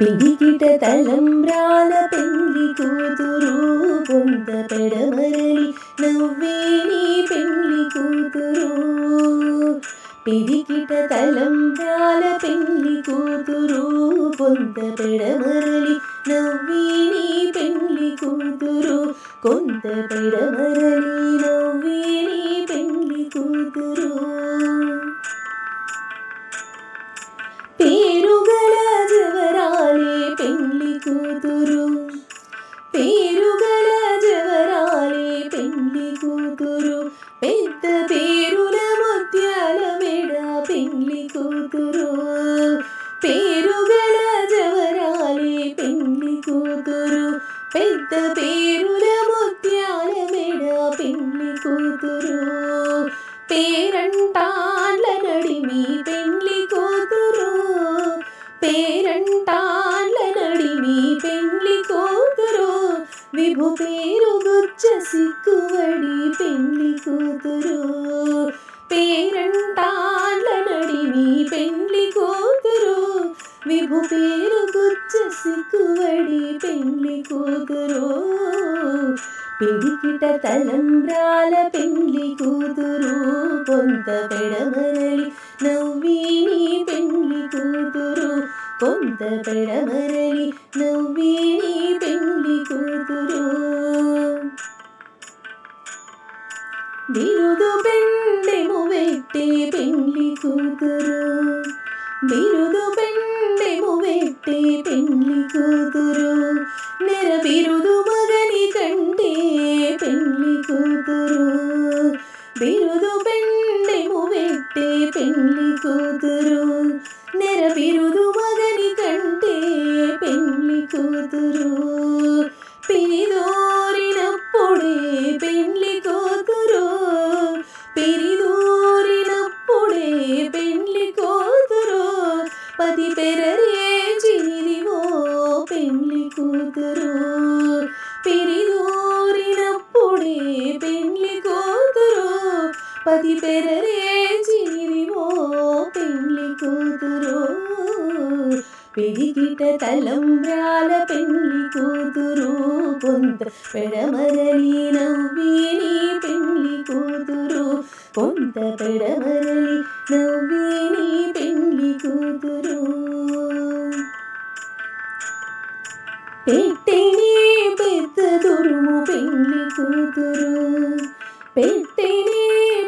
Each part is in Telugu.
పిడికిట తలంబ్రాల పెళ్లి కూతురు కొంత పెడమరలి నవ్వే నీ పెళ్లి కూతురు. పిడికిట తలంబ్రాల పెళ్లి కూతురు కొంత పెడమరలి నవ్వే నీ పెళ్లి కూతురు. కొంత పెడమరలి నవ్వే నీ పెళ్లి కూతురు. పేరుగల జవరాలే పెళ్లి కూతురు. పేరుగల జవరాలే పెళ్లి కూతురు. పెద్ద పేరుల ముత్యాల మెడ పెళ్లి కూతురు. పేరుగల జవరాలే పెళ్లి కూతురు. పెద్ద పేరుల ముత్యాల మెడ పెళ్లి కూతురు. పేరంటాళ్ళ నడిమి పెళ్లి కూతురు. పేరంటాళ్ళ నడిమి పెళ్లి కూతురు. విభు పేరు గుచ్చ సిక్కువడి పెళ్లి కూతురు. పేరంటాళ్ళ నడిమి పెళ్లి కూతురు. విభు పేరు గుచ్చ సిక్కువడి పెళ్లి కూతురు. పిడికిట తలంబ్రాల పెళ్లి కూతురు కొంత పెడమరలి నవ్వే నీ పెళ్లి కూతురు. కొంత పెడమరలి నవ్వే నీ పెళ్లి కూతురు. బిరుదు పెండెము వెట్టే పెళ్లి కూతురు. బిరుదు పెండెము వెట్టే పెళ్లి కూతురు. నెర బిరుదు మగని కంటే పెళ్లి కూతురు. బిరుదు పెండెము వెట్టే పెళ్లి కూతురు. నెర బిరుదు మగని కంటే పెళ్లి కూతురు. పిరిదోరినప్పుడే పెళ్లి కూతురు. పిరిదోరినప్పుడే పెళ్లి కూతురు. పది పెరరే చిరివో పెళ్లి కూతురు. పిరిదోరినప్పుడే పెళ్లి కూతురు. పది పెరరే చిరివో పెళ్లి కూతురు. పిడికిట తలంబ్రాల పెళ్లి కూతురు కొంత పెడమరలి నవ్వే నీ పెళ్లి కూతురు. కొంత పెడమరలి నవ్వే నీ పెళ్లి కూతురు. పెట్టెనే పెద్ద దురుము పెళ్లి కూతురు. పెట్టెనే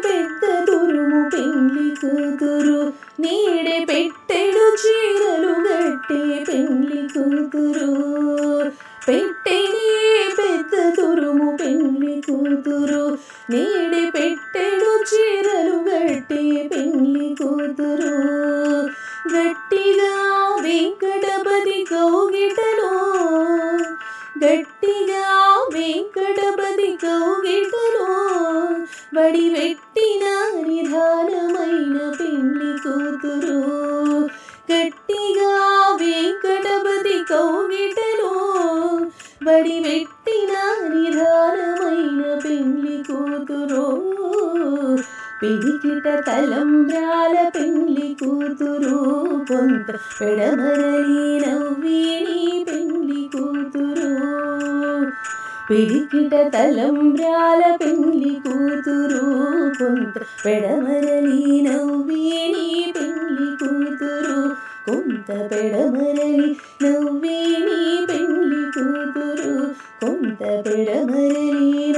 పెద్ద దురుము పెళ్లి కూతురు. నీడే పెట్టెడు చీరలు గట్టే పెళ్లి కూతురు. పెట్టెనే పెద్ద దురుము పెళ్లి కూతురు. నీడే పెట్టెడు చీరలు గట్టే పెళ్లి కూతురు. గట్టిగా వెంకటపతి కౌగిటలో. గట్టిగా వెంకటపతి కౌగిటలో బడి పెట్టిన నిధానమైన పెళ్లి కూతురు. గట్టిగా వెంకటపతి కౌగిటలో బడి పెట్టిన నిధానమైన పెళ్లి కూతురు. పిడికిట తలంబ్రాల పెళ్లి కూతురు కొంత పెడమరలి నవ్వే నీ పెళ్లి కూతురు. పిడికిట తలంబ్రాల పెళ్లి కూతురు కొంత పెడమరలి నవ్వే నీ పెళ్లి కూతురు. కొంత పెడమరలి నవ్వే నీ పెళ్లి కూతురు. కొంత పెడమరలి